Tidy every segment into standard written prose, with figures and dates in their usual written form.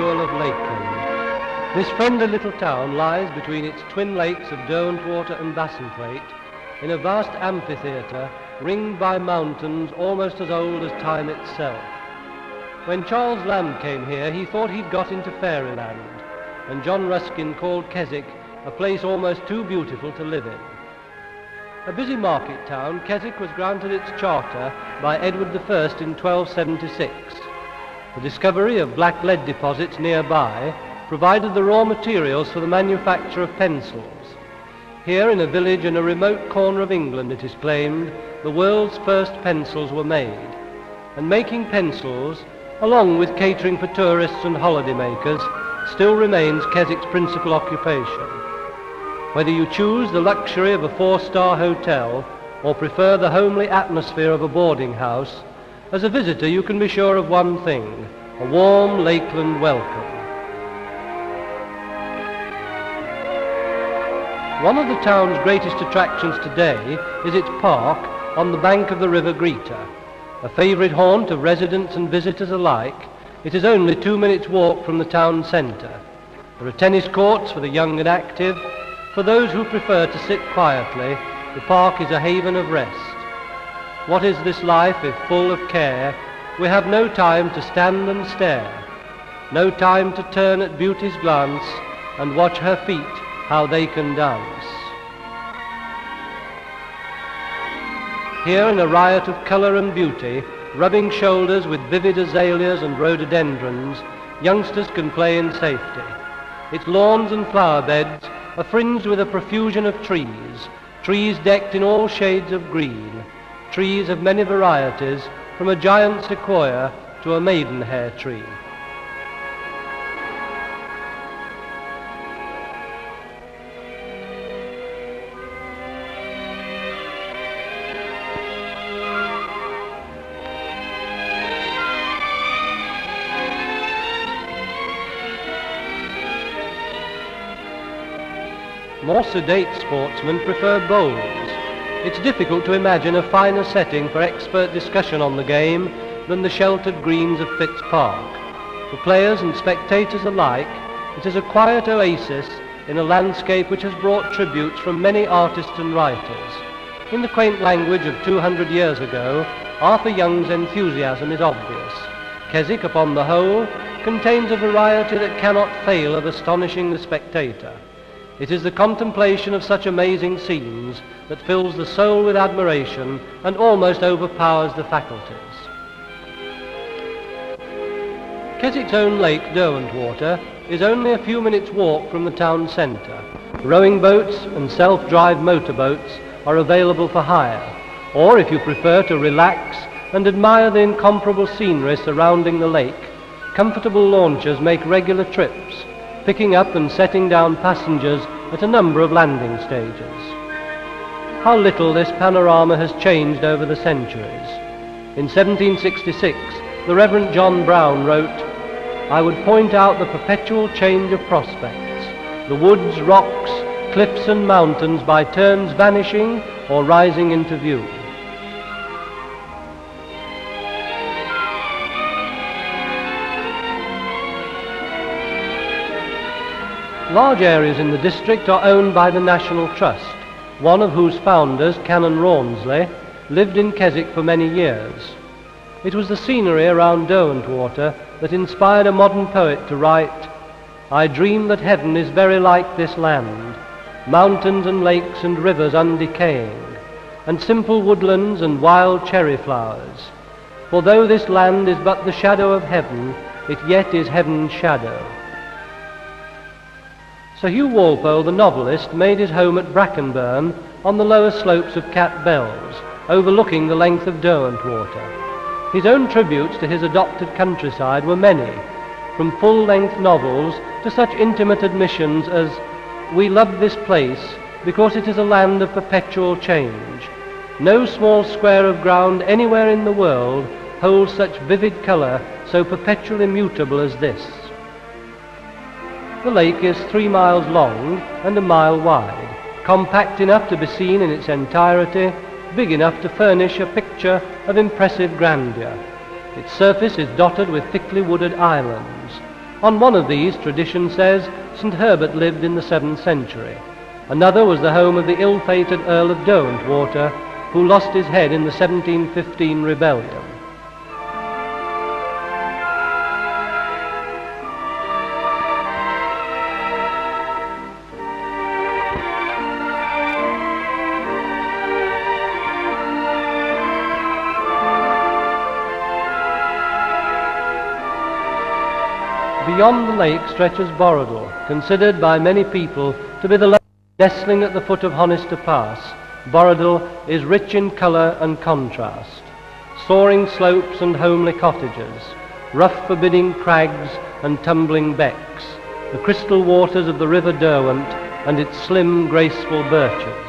Jewel of Lakeland. This friendly little town lies between its twin lakes of Derwentwater and Bassenthwaite in a vast amphitheatre ringed by mountains almost as old as time itself. When Charles Lamb came here, he thought he'd got into fairyland, and John Ruskin called Keswick a place almost too beautiful to live in. A busy market town, Keswick was granted its charter by Edward I in 1276. The discovery of black lead deposits nearby provided the raw materials for the manufacture of pencils. Here in a village in a remote corner of England, it is claimed, the world's first pencils were made. And making pencils, along with catering for tourists and holidaymakers, still remains Keswick's principal occupation. Whether you choose the luxury of a four-star hotel or prefer the homely atmosphere of a boarding house, as a visitor you can be sure of one thing: a warm Lakeland welcome. One of the town's greatest attractions today is its park on the bank of the River Greeter. A favourite haunt of residents and visitors alike, it is only 2 minutes' walk from the town centre. There are tennis courts for the young and active. For those who prefer to sit quietly, the park is a haven of rest. What is this life if full of care? We have no time to stand and stare, no time to turn at beauty's glance and watch her feet how they can dance. Here in a riot of colour and beauty, rubbing shoulders with vivid azaleas and rhododendrons, youngsters can play in safety. Its lawns and flower beds are fringed with a profusion of trees decked in all shades of green, trees of many varieties, from a giant sequoia to a maidenhair tree. More sedate sportsmen prefer bowls. It's difficult to imagine a finer setting for expert discussion on the game than the sheltered greens of Fitz Park. For players and spectators alike, it is a quiet oasis in a landscape which has brought tributes from many artists and writers. In the quaint language of 200 years ago, Arthur Young's enthusiasm is obvious. Keswick, upon the whole, contains a variety that cannot fail of astonishing the spectator. It is the contemplation of such amazing scenes that fills the soul with admiration and almost overpowers the faculties. Keswick's own lake, Derwentwater, is only a few minutes' walk from the town centre. Rowing boats and self-drive motorboats are available for hire, or if you prefer to relax and admire the incomparable scenery surrounding the lake, comfortable launches make regular trips, picking up and setting down passengers at a number of landing stages. How little this panorama has changed over the centuries. In 1766, the Reverend John Brown wrote, "I would point out the perpetual change of prospects, the woods, rocks, cliffs and mountains by turns vanishing or rising into view." Large areas in the district are owned by the National Trust, one of whose founders, Canon Rawnsley, lived in Keswick for many years. It was the scenery around Derwentwater that inspired a modern poet to write, "I dream that heaven is very like this land, mountains and lakes and rivers undecaying, and simple woodlands and wild cherry flowers. For though this land is but the shadow of heaven, it yet is heaven's shadow." Sir Hugh Walpole, the novelist, made his home at Brackenburn on the lower slopes of Cat Bells, overlooking the length of Derwentwater. His own tributes to his adopted countryside were many, from full-length novels to such intimate admissions as, "We love this place because it is a land of perpetual change. No small square of ground anywhere in the world holds such vivid colour, so perpetually mutable as this." The lake is 3 miles long and a mile wide, compact enough to be seen in its entirety, big enough to furnish a picture of impressive grandeur. Its surface is dotted with thickly wooded islands. On one of these, tradition says, St. Herbert lived in the 7th century. Another was the home of the ill-fated Earl of Derwentwater, who lost his head in the 1715 rebellion. Beyond the lake stretches Borrowdale, considered by many people to be the lake nestling at the foot of Honister Pass. Borrowdale is rich in colour and contrast. Soaring slopes and homely cottages, rough forbidding crags and tumbling becks, the crystal waters of the River Derwent and its slim, graceful birches.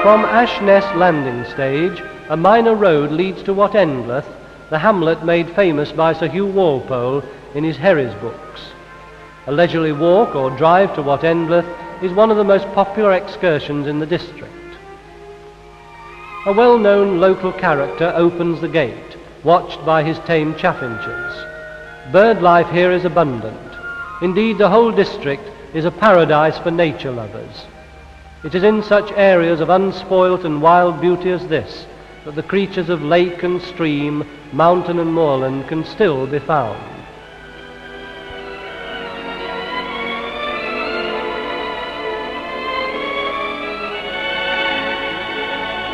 From Ashness landing stage, a minor road leads to Wat Endleth, the hamlet made famous by Sir Hugh Walpole in his Herries books. A leisurely walk or drive to Wat Endleth is one of the most popular excursions in the district. A well-known local character opens the gate, watched by his tame chaffinches. Bird life here is abundant. Indeed, the whole district is a paradise for nature lovers. It is in such areas of unspoilt and wild beauty as this that the creatures of lake and stream, mountain and moorland can still be found.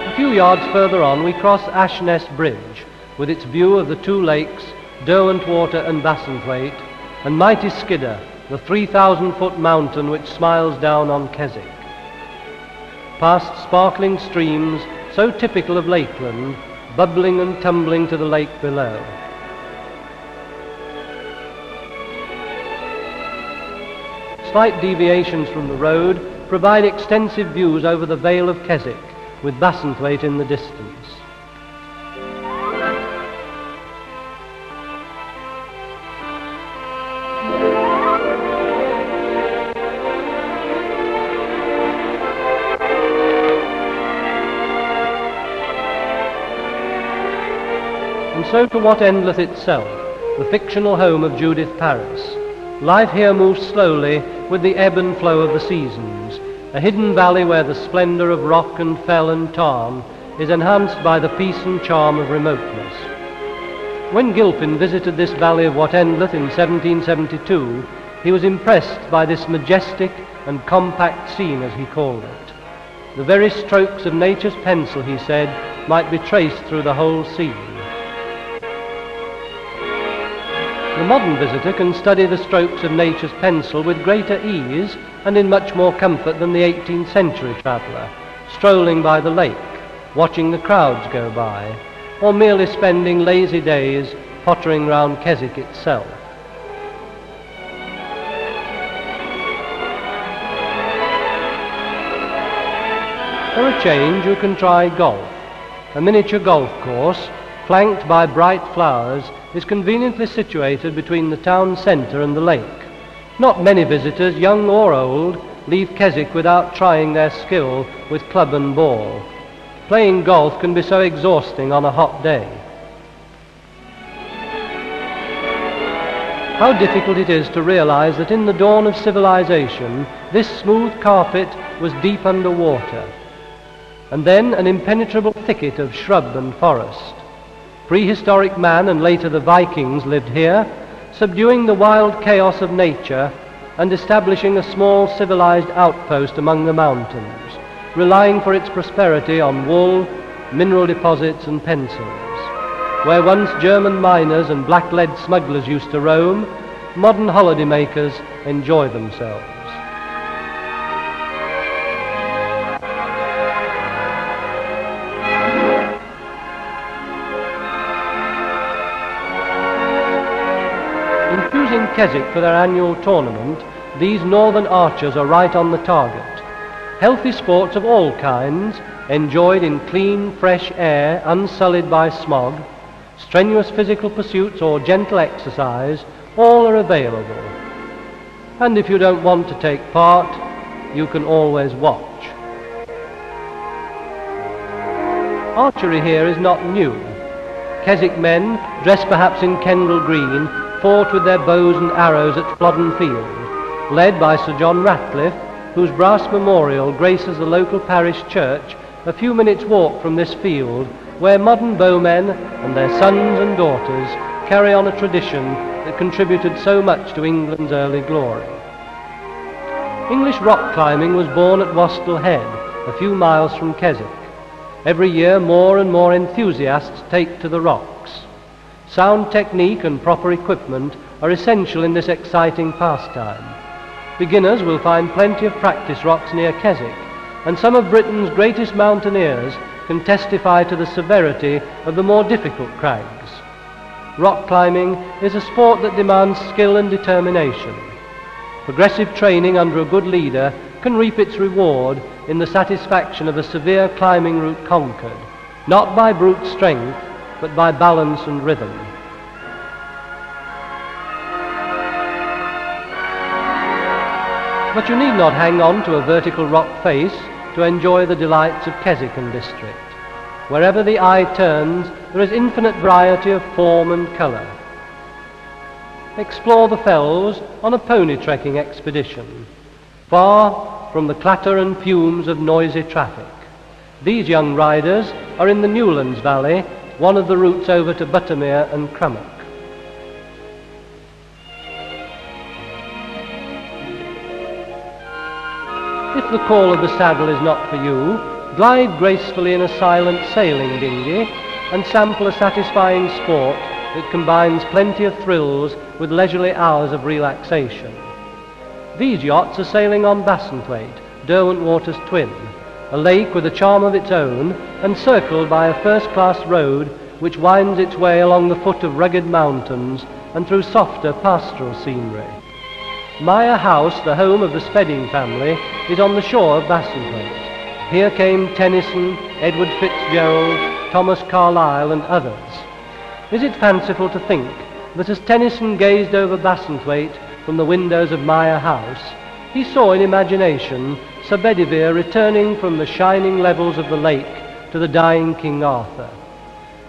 A few yards further on we cross Ashness Bridge, with its view of the two lakes, Derwentwater and Bassenthwaite, and mighty Skidder, the 3,000-foot mountain which smiles down on Keswick. Past sparkling streams, so typical of Lakeland, bubbling and tumbling to the lake below. Slight deviations from the road provide extensive views over the Vale of Keswick, with Bassenthwaite in the distance. And so to Wat Endleth itself, the fictional home of Judith Paris. Life here moves slowly with the ebb and flow of the seasons, a hidden valley where the splendour of rock and fell and tarn is enhanced by the peace and charm of remoteness. When Gilpin visited this valley of Wat Endleth in 1772, he was impressed by this majestic and compact scene, as he called it. The very strokes of nature's pencil, he said, might be traced through the whole scene. The modern visitor can study the strokes of nature's pencil with greater ease and in much more comfort than the 18th century traveller, strolling by the lake, watching the crowds go by, or merely spending lazy days pottering round Keswick itself. For a change, you can try golf. A miniature golf course, flanked by bright flowers, is conveniently situated between the town centre and the lake. Not many visitors, young or old, leave Keswick without trying their skill with club and ball. Playing golf can be so exhausting on a hot day. How difficult it is to realize that in the dawn of civilization, this smooth carpet was deep under water, and then an impenetrable thicket of shrub and forest. Prehistoric man and later the Vikings lived here, subduing the wild chaos of nature and establishing a small civilized outpost among the mountains, relying for its prosperity on wool, mineral deposits and pencils. Where once German miners and black lead smugglers used to roam, modern holidaymakers enjoy themselves. In choosing Keswick for their annual tournament, these northern archers are right on the target. Healthy sports of all kinds, enjoyed in clean, fresh air, unsullied by smog, strenuous physical pursuits or gentle exercise, all are available. And if you don't want to take part, you can always watch. Archery here is not new. Keswick men, dressed perhaps in Kendal green, fought with their bows and arrows at Flodden Field, led by Sir John Ratcliffe, whose brass memorial graces the local parish church a few minutes' walk from this field, where modern bowmen and their sons and daughters carry on a tradition that contributed so much to England's early glory. English rock climbing was born at Wastel Head, a few miles from Keswick. Every year more and more enthusiasts take to the rocks. Sound technique and proper equipment are essential in this exciting pastime. Beginners will find plenty of practice rocks near Keswick, and some of Britain's greatest mountaineers can testify to the severity of the more difficult crags. Rock climbing is a sport that demands skill and determination. Progressive training under a good leader can reap its reward in the satisfaction of a severe climbing route conquered, not by brute strength, but by balance and rhythm. But you need not hang on to a vertical rock face to enjoy the delights of Keswick-on district. Wherever the eye turns, there is infinite variety of form and colour. Explore the fells on a pony trekking expedition, far from the clatter and fumes of noisy traffic. These young riders are in the Newlands Valley, one of the routes over to Buttermere and Crummock. If the call of the saddle is not for you, glide gracefully in a silent sailing dinghy and sample a satisfying sport that combines plenty of thrills with leisurely hours of relaxation. These yachts are sailing on Bassenthwaite, Derwentwater's twin, a lake with a charm of its own, encircled by a first-class road which winds its way along the foot of rugged mountains and through softer pastoral scenery. Meyer House, the home of the Spedding family, is on the shore of Bassenthwaite. Here came Tennyson, Edward Fitzgerald, Thomas Carlyle and others. Is it fanciful to think that as Tennyson gazed over Bassenthwaite from the windows of Meyer House, he saw in imagination Sir Bedivere returning from the shining levels of the lake to the dying King Arthur?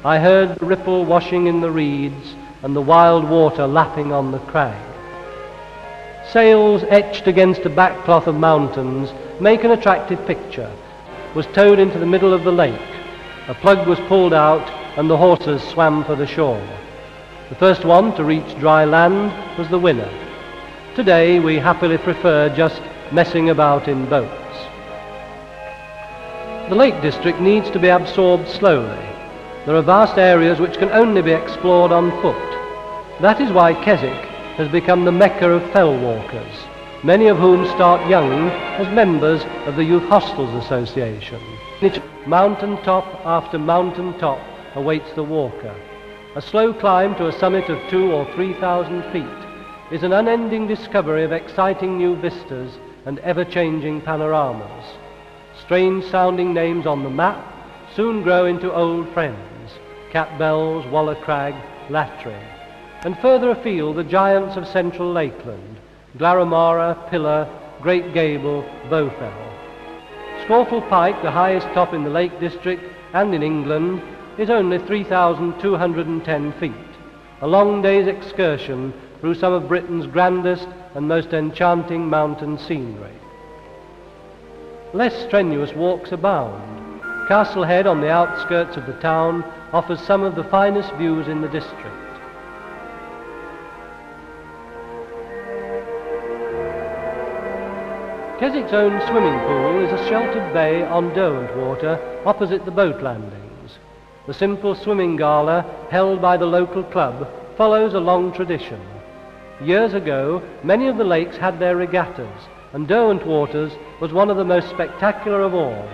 I heard the ripple washing in the reeds and the wild water lapping on the crag. Sails etched against a backcloth of mountains make an attractive picture. Was towed into the middle of the lake. A plug was pulled out and the horses swam for the shore. The first one to reach dry land was the winner. Today we happily prefer just messing about in boats. The Lake District needs to be absorbed slowly. There are vast areas which can only be explored on foot. That is why Keswick has become the mecca of fell walkers, many of whom start young as members of the Youth Hostels Association. Mountain top after mountain top awaits the walker. A slow climb to a summit of 2,000 or 3,000 feet is an unending discovery of exciting new vistas and ever-changing panoramas. Strange-sounding names on the map soon grow into old friends: Catbells, Waller Crag, Lattry. And further afield, the giants of central Lakeland: Glaramara, Pillar, Great Gable, Bowfell. Scawfell Pike, the highest top in the Lake District and in England, is only 3,210 feet, a long day's excursion through some of Britain's grandest and most enchanting mountain scenery. Less strenuous walks abound. Castle Head, on the outskirts of the town, offers some of the finest views in the district. Keswick's own swimming pool is a sheltered bay on Derwentwater opposite the boat landings. The simple swimming gala held by the local club follows a long tradition. Years ago, many of the lakes had their regattas, and Derwentwater's was one of the most spectacular of all.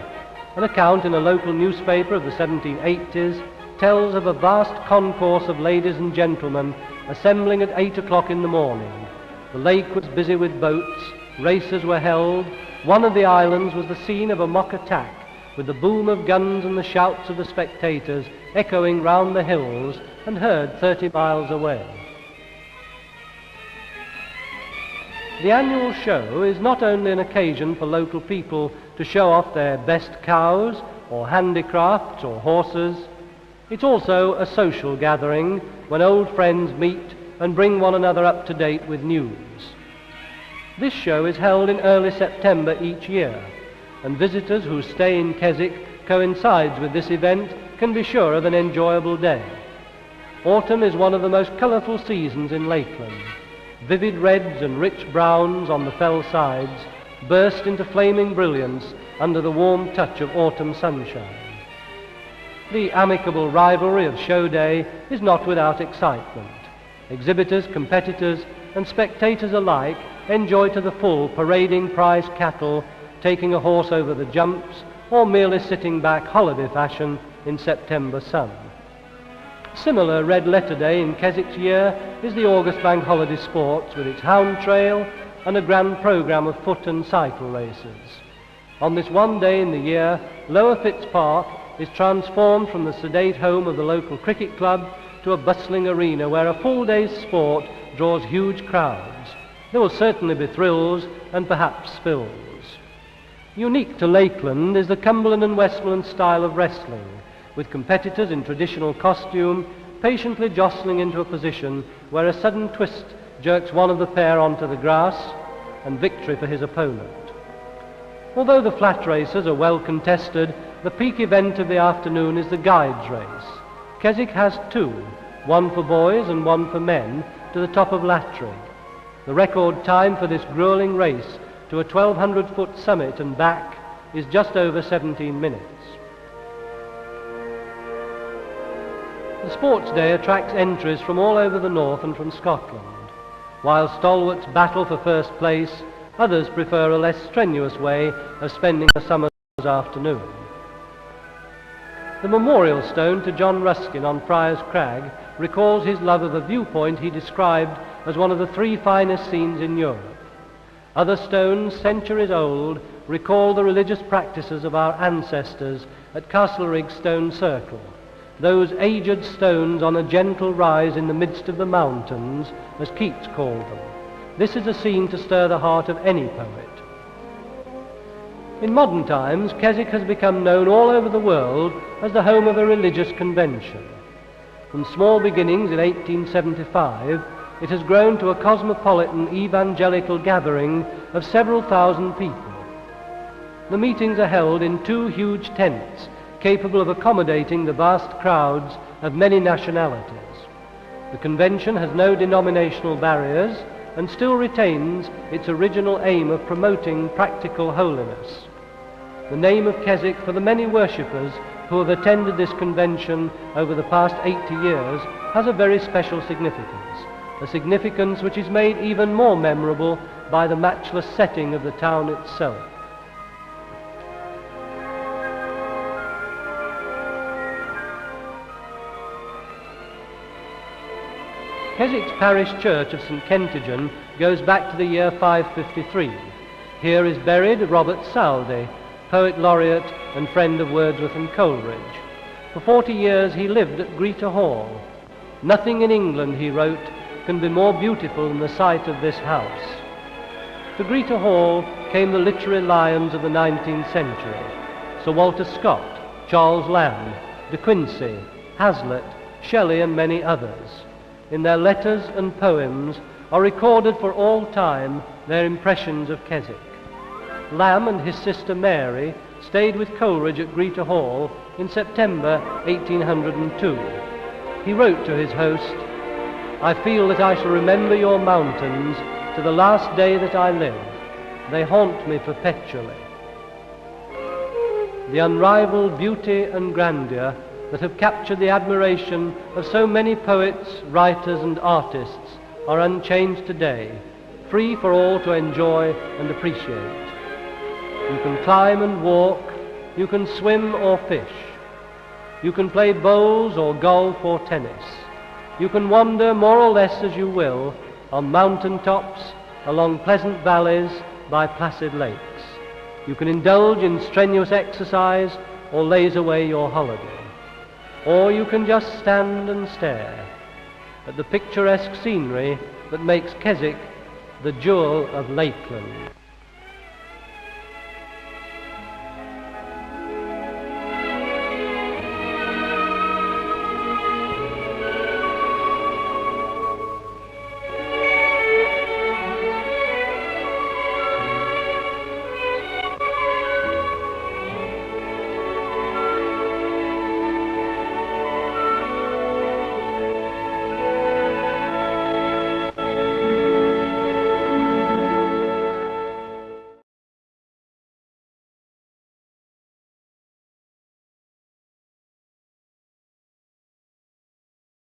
An account in a local newspaper of the 1780s tells of a vast concourse of ladies and gentlemen assembling at 8 o'clock in the morning. The lake was busy with boats, races were held. One of the islands was the scene of a mock attack, with the boom of guns and the shouts of the spectators echoing round the hills and heard 30 miles away. The annual show is not only an occasion for local people to show off their best cows, or handicrafts, or horses. It's also a social gathering when old friends meet and bring one another up to date with news. This show is held in early September each year, and visitors whose stay in Keswick coincides with this event can be sure of an enjoyable day. Autumn is one of the most colourful seasons in Lakeland. Vivid reds and rich browns on the fell sides burst into flaming brilliance under the warm touch of autumn sunshine. The amicable rivalry of show day is not without excitement. Exhibitors, competitors, and spectators alike enjoy to the full parading prize cattle, taking a horse over the jumps, or merely sitting back holiday fashion in September sun. Similar red letter day in Keswick's year is the August Bank Holiday Sports, with its hound trail and a grand programme of foot and cycle races. On this one day in the year, Lower Fitz Park is transformed from the sedate home of the local cricket club to a bustling arena where a full day's sport draws huge crowds. There will certainly be thrills and perhaps spills. Unique to Lakeland is the Cumberland and Westmoreland style of wrestling, with competitors in traditional costume patiently jostling into a position where a sudden twist jerks one of the pair onto the grass, and victory for his opponent. Although the flat races are well contested, the peak event of the afternoon is the guides race. Keswick has two, one for boys and one for men, to the top of Lattrig. The record time for this grueling race to a 1,200-foot summit and back is just over 17 minutes. The sports day attracts entries from all over the north and from Scotland. While stalwarts battle for first place, others prefer a less strenuous way of spending a summer's afternoon. The memorial stone to John Ruskin on Friar's Crag recalls his love of a viewpoint he described as one of the three finest scenes in Europe. Other stones, centuries old, recall the religious practices of our ancestors at Castlerigg Stone Circle, those aged stones on a gentle rise in the midst of the mountains, as Keats called them. This is a scene to stir the heart of any poet. In modern times, Keswick has become known all over the world as the home of a religious convention. From small beginnings in 1875, it has grown to a cosmopolitan evangelical gathering of several thousand people. The meetings are held in two huge tents, capable of accommodating the vast crowds of many nationalities. The convention has no denominational barriers and still retains its original aim of promoting practical holiness. The name of Keswick for the many worshippers who have attended this convention over the past 80 years has a very special significance, a significance which is made even more memorable by the matchless setting of the town itself. Keswick's parish church of St. Kentigern goes back to the year 553. Here is buried Robert Southey, poet laureate and friend of Wordsworth and Coleridge. For 40 years he lived at Greta Hall. "Nothing in England," he wrote, "can be more beautiful than the sight of this house." To Greta Hall came the literary lions of the 19th century: Sir Walter Scott, Charles Lamb, De Quincey, Hazlitt, Shelley, and many others. In their letters and poems are recorded for all time their impressions of Keswick. Lamb and his sister Mary stayed with Coleridge at Greta Hall in September 1802. He wrote to his host, "I feel that I shall remember your mountains to the last day that I live. They haunt me perpetually." The unrivaled beauty and grandeur that have captured the admiration of so many poets, writers, and artists are unchanged today, free for all to enjoy and appreciate. You can climb and walk, you can swim or fish, you can play bowls or golf or tennis, you can wander more or less as you will on mountain tops, along pleasant valleys, by placid lakes. You can indulge in strenuous exercise or laze away your holiday. Or you can just stand and stare at the picturesque scenery that makes Keswick the Jewel of Lakeland.